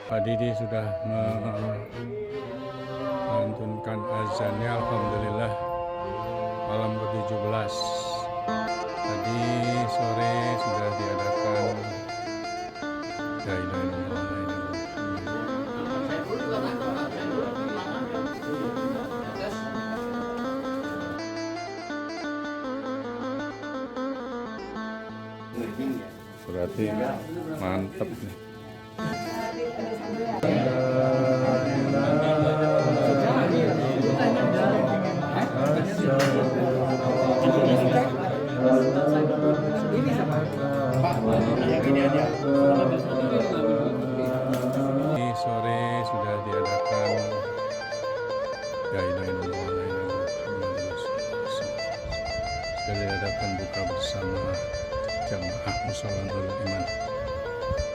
Pak Didi sudah melantunkan azannya, alhamdulillah, malam ke-17. Tadi sore sudah diadakan la ilaha illallah, la ilaha illallah. Berarti mantep nih. Sore sudah diadakan la ilaha illallah, la ilaha illallah. Sudah diadakan buka bersama jamaah Mushola Nurul Iman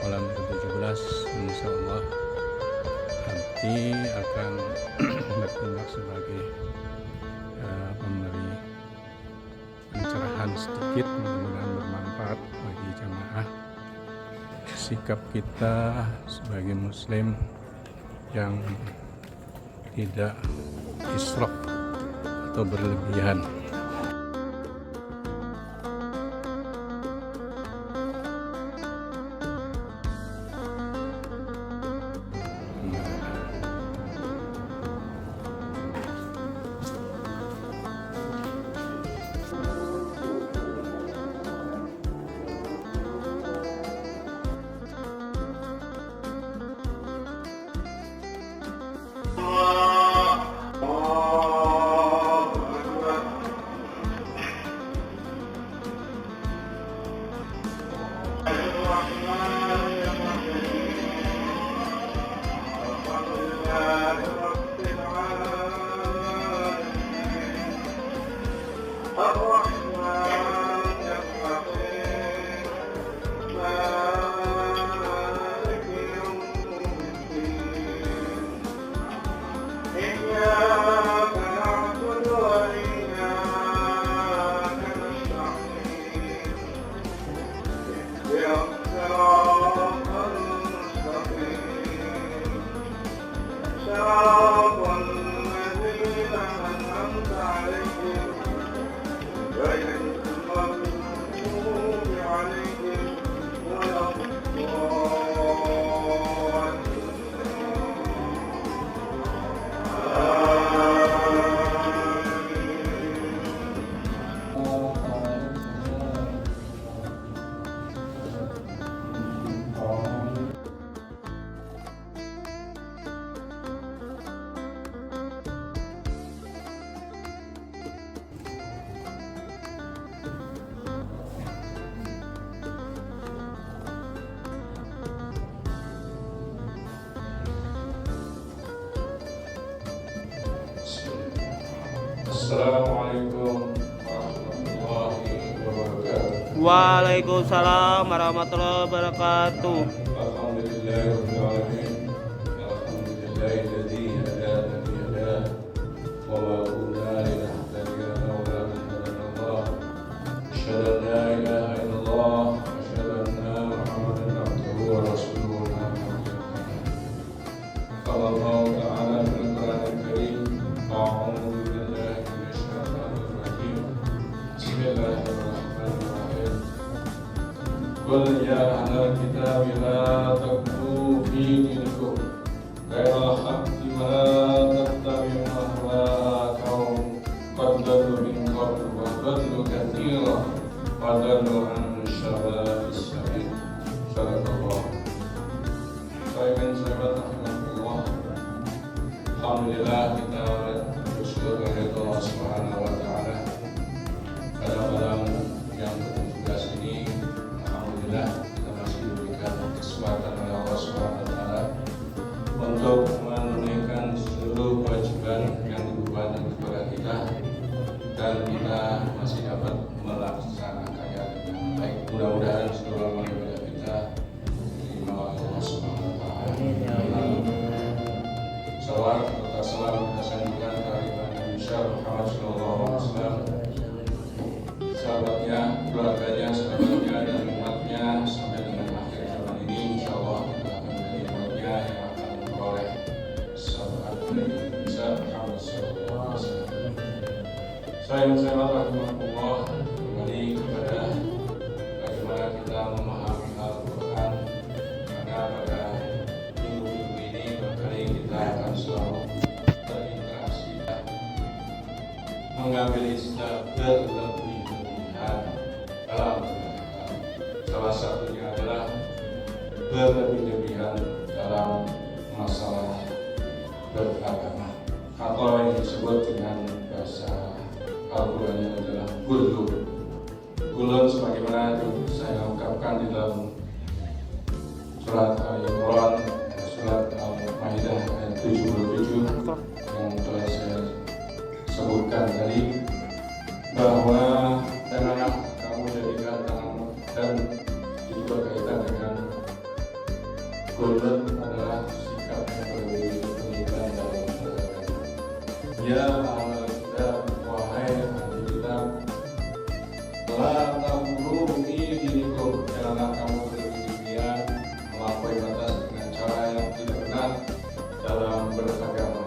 malam ke-17. Insyaallah nanti akan bertindak sebagai pemberi pencerahan sedikit, mudah-mudahan bermanfaat bagi jamaah. Sikap kita sebagai muslim yang tidak israf atau berlebihan. Assalamualaikum warahmatullahi wabarakatuh. Waalaikumsalam warahmatullahi wabarakatuh. Alhamdulillahirrahmanirrahim. Alhamdulillahilladzi hadana li hada wa ma kunna linahtadiya lawla an hadana Allah. Asyhadu an la ilaha illallah wa asyhadu anna Muhammadan abduhu wa rasuluhu. Qala Allah ta'ala fil Qur'anil Karim, a'udzu billahi minasy syaithanir rajim. Bismillahirrahmanirrahim. Qul ya ahlal kitab la taghlu fi dinikum ghairal haqqi wa la tattabi'u ahwa'ahum qad dallu min qablu wa dallu katsiran wa dallu an sawa'is sabil. Sadaqallah. Baikkan sahabat rahmatullah. Alhamdulillah kita bersyukur kepada Allah Subhanahu wa taala pada malam yang ke-17 ini. Alhamdulillah kita masih diberikan kesempatan oleh Allah Subhanahu wa taala untuk menunaikan seluruh kewajiban yang dibebankan kepada kita, dan kita masih dapat melaksanakannya dengan baik. Mudah-mudahan seluruh amal ibadah kita diterima oleh Allah Subhanahu wa taala. Salawat serta salam kita sanjungkan kepada Nabi Muhammad sallallahu alaihi wasallam, sahabatnya, keluarganya, sahabatnya, dan umatnya sampai dengan akhir zaman ini. Insyaallah kita akan menjadi umatnya yang yang saya rahimahullah, kembali kepada bagaimana kita memahami Al-Quran, karena pada minggu-minggu ini barangkali kita akan selalu berinteraksi dan mengambil istilah berlebih-lebihan dalam beragama. Salah satunya adalah berlebih-lebihan dalam masalah beragama, atau yang disebut dengan bahasa Al-Quran adalah gulun. Gulun sebagaimana saya ungkapkan di dalam surat Al-Imran, surat Al-Maidah ayat 77 yang telah saya sebutkan tadi, bahwa janganlah kamu jadikan tanganmu, dan itu berkaitan dengan gulun adalah sikap yang berlebihan dalam beragama. Ya ahlal kitab, wahai ahli kitab, la tamuruni dinikum, janganlah kamu berlebihan melampaui batas dengan cara yang tidak benar dalam beragama,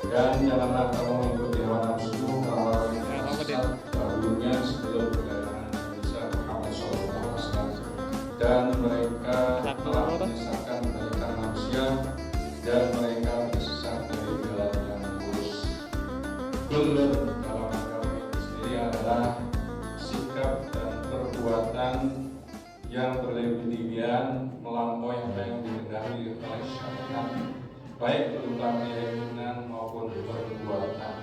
dan janganlah kamu mengikuti hawa nafsu orang-orang yang sesat dahulunya sebelum kedatangan Nabi Muhammad SAW, dan mereka telah menyesatkan kebaikan manusia, dan mereka tersesat dari jalan yang lurus. Gulun dalam agama ini sendiri adalah sikap dan perbuatan yang berlebihan melampaui apa yang dikehendaki oleh syariat, baik berupa keyakinan maupun perbuatan.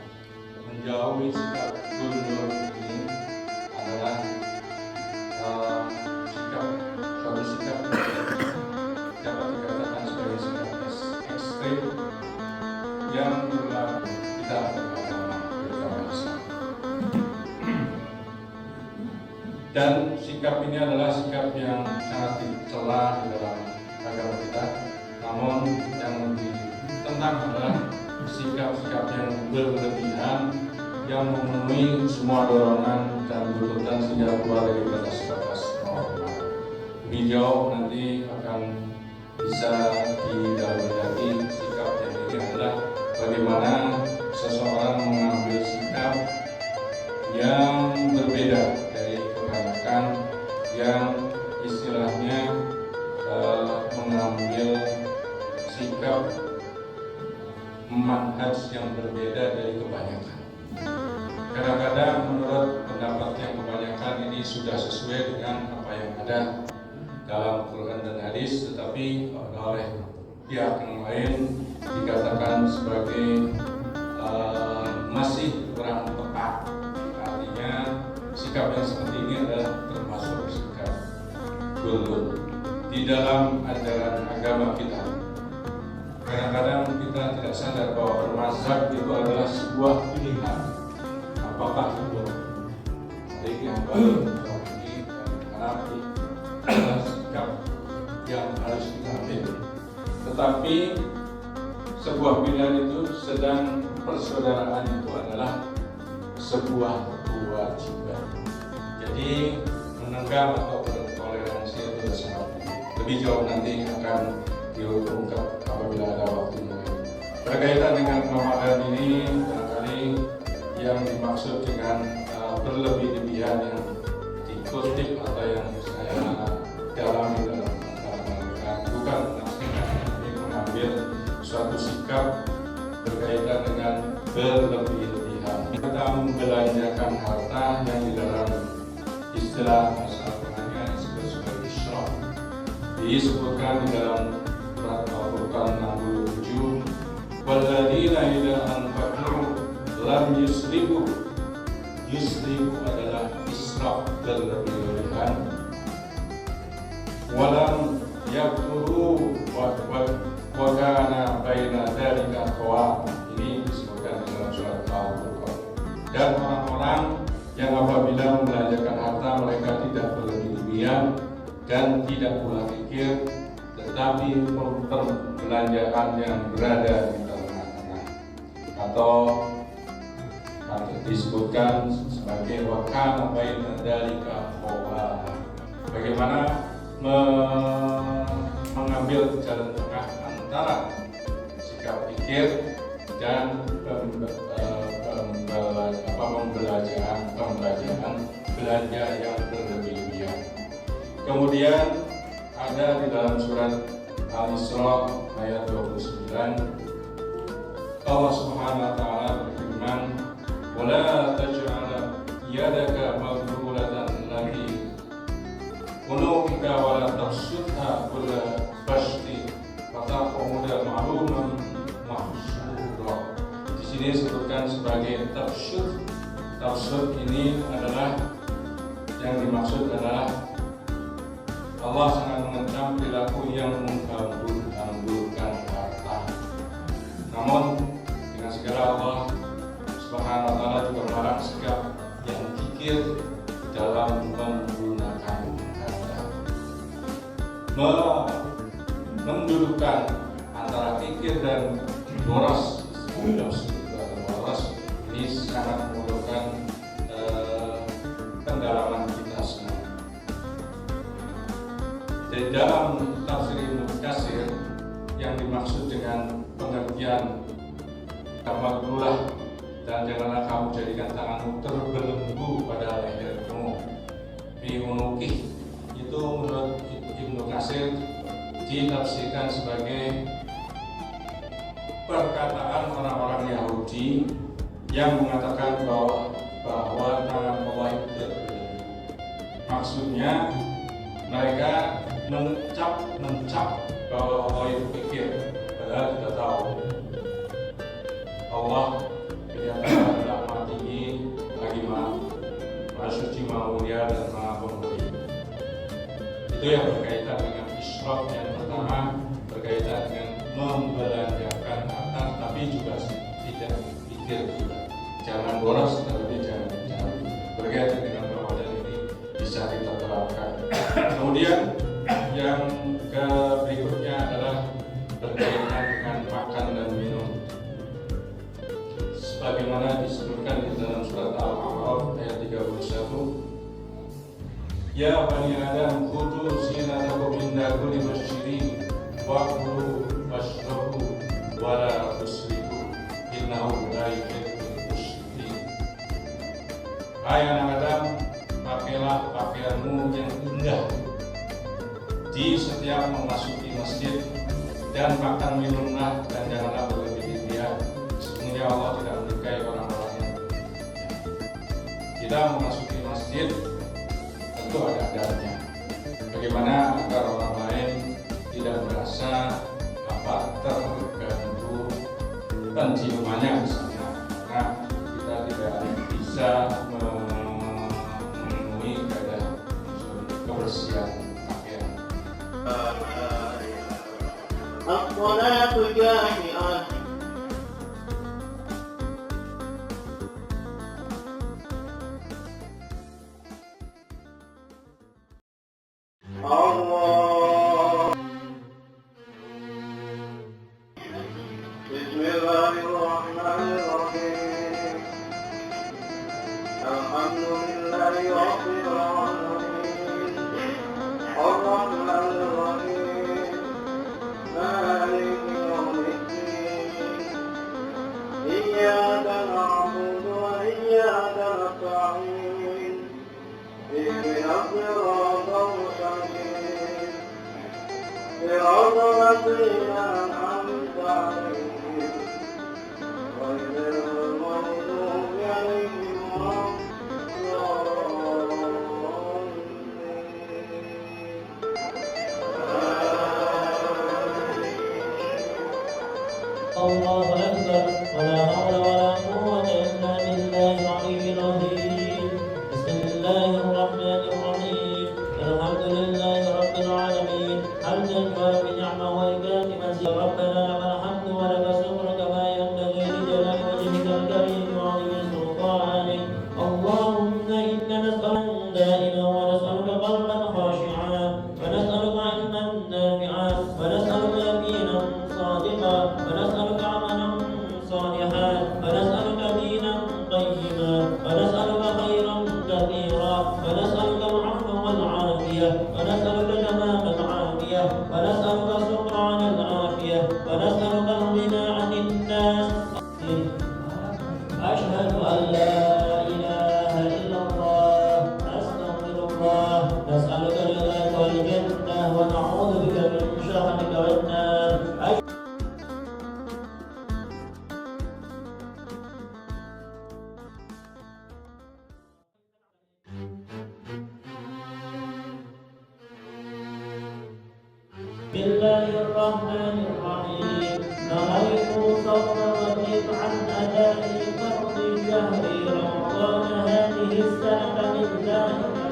Menjauhi sikap gulun ini adalah suatu sikap dapat dikatakan sebagai sikap ekstrim yang berlaku di dalam agama Islam. Dan sikap ini adalah sikap yang sangat dicela di dalam agama kita. Namun yang ditentang adalah sikap-sikap yang berlebihan yang memenuhi semua dorongan dan tuntutan sehingga keluar dari batas-batas normal. Lebih jauh nanti akan bisa didalami sikap yang ini adalah bagaimana seseorang mengambil sikap yang berbeda dari kebanyakan, yang istilahnya mengambil sikap manhaj yang berbeda dari kebanyakan. Kadang-kadang menurut pendapat yang kebanyakan ini sudah sesuai dengan apa yang ada dalam Quran dan hadis, tetapi oleh pihak yang lain dikatakan sebagai masih kurang tepat. Artinya sikap yang seperti ini adalah termasuk sikap gulun di dalam ajaran agama kita. Kadang-kadang kita tidak sadar bahwa bermazhab itu adalah sebuah pilihan. Apakah itu baik yang baik atau ini Hanafi adalah sikap yang harus kita ambil. Tetapi sebuah pilihan itu sedang persaudaraan itu adalah sebuah kewajiban. Jadi menenggang atau bertoleransi itu sangat lebih jauh nanti akan diungkap apabila ada waktunya. Berkaitan dengan Ramadan ini, barangkali yang dimaksud dengan berlebih-lebihan yang dikutip atau yang saya dalami dalam agama bukan menafsirkan, tapi mengambil suatu sikap berkaitan dengan berlebih-lebihan. Kita membelanjakan harta yang di dalam istilah Al-Quran disebut sebagai israf. Disebutkan di dalam surat Al-Furqan 67, walladzina idza anfaqu lam yusrifu. Yusrifu adalah israf, berlebihan. Walam yaqturu wa kana baina dzalika qawam. Ini disebutkan di dalam surat Al-Furqan. Dan orang-orang yang apabila membelanjakan harta mereka tidak berlebihan dan tidak pula pikir, tetapi perbelanjaan yang berada di tengah-tengah, atau disebutkan sebagai wakana baina dzalika qawama. Bagaimana mengambil jalan tengah antara sikap pikir dan pembelajaran belanja yang berlebihan. Kemudian ada di dalam surat Al-Isra ayat 29, Allah Subhanahu wa taala berfirman, "Wala taj'al yadaka maghlulatan laki unukika wala tabsutha kulla basti fataqumuda ma'luman mahsura." Di sini disebutkan sebagai tabsut. Tabsut ini adalah yang dimaksud adalah Allah sangat mengecam perilaku yang menggambur-gamburkan harta. Namun dengan segala Allah Subhanahu wa taala juga melarang sikap yang kikir dalam menggunakan harta. Mendudukkan antara kikir dan boros, ini sangat memerlukan pendalaman kita semua. Di dalam tafsir Ibnu Katsir yang dimaksud dengan pengertian maglulah dan janganlah kamu jadikan tanganmu terbelenggu pada lehermu fi unuki, itu menurut Ibnu Katsir ditafsirkan sebagai perkataan orang-orang Yahudi yang mengatakan bahwa tangan Allah itu terbelenggu. Maksudnya mereka mencap bahwa Allah itu pikir, padahal kita tahu Allah kelihatan adalah Maha Tinggi, lagi Maha Suci, Maha Mulia dan Maha Pemberi. Itu yang berkaitan dengan israf. Yang pertama berkaitan dengan membelanjakan harta, tapi juga tidak pikir juga. Jangan boros, tapi jangan berkaitan dengan perbuatan ini bisa kita terapkan. Kemudian yang berikutnya adalah berkaitan dengan makan dan minum. Sebagaimana disebutkan di dalam surat Al-A'raf ayat 31, Ya Bani Adam khudu zinatakum inda kulli masjidin wa'kulu washrabu wa la tusrifu innahu la yuhibbul musrifin. Hai anak Adam, pakailah pakaianmu yang indah di setiap memasuki masjid, dan makan minumlah dan janganlah berlebihan. Sesungguhnya Allah tidak menyukai orang-orang yang tidak memasuki masjid. Tentu ada adabnya. Bagaimana agar orang lain tidak merasa terganggu penciumannya misalnya, karena kita tidak bisa memenuhi kaidah kebersihan pakaian. الصلاة جامعة الله. بسم الله الرحمن الرحيم. الحمد لله رب العالمين الرحمن الرحيم مالك يوم الدين إياك نعبد وإياك نستعين اهدنا الصراط المستقيم صراط الذين أنعمت عليهم غير المغضوب عليهم ولا الله أكبر ولا حول ولا قوة إلا بالله العلي العظيم. بسم الله الرحمن الرحيم. الحمد لله رب العالمين حمدا يوافي نعمه ويكافئ مزيدا. ربنا لك الحمد ولك الشكر كما ينبغي لجلال وجهك الكريم وعظيم سلطانك. اللهم إنا نسألك دائما ونسألك قلبا خاشعا ونسألك علما نافعا ونسألك يقينا صادقا ونسألك عملا صالحا ونسألك دينا قيما ونسألك خيرا كثيرا ونسألك العفو والعافية ونسألك تمام العافية ونسألك شكرا العافية ونسألك بسم الله الرحمن الرحيم نهيت صوم وجيت عن أداء فرض شهر رمضان هذه السنة لله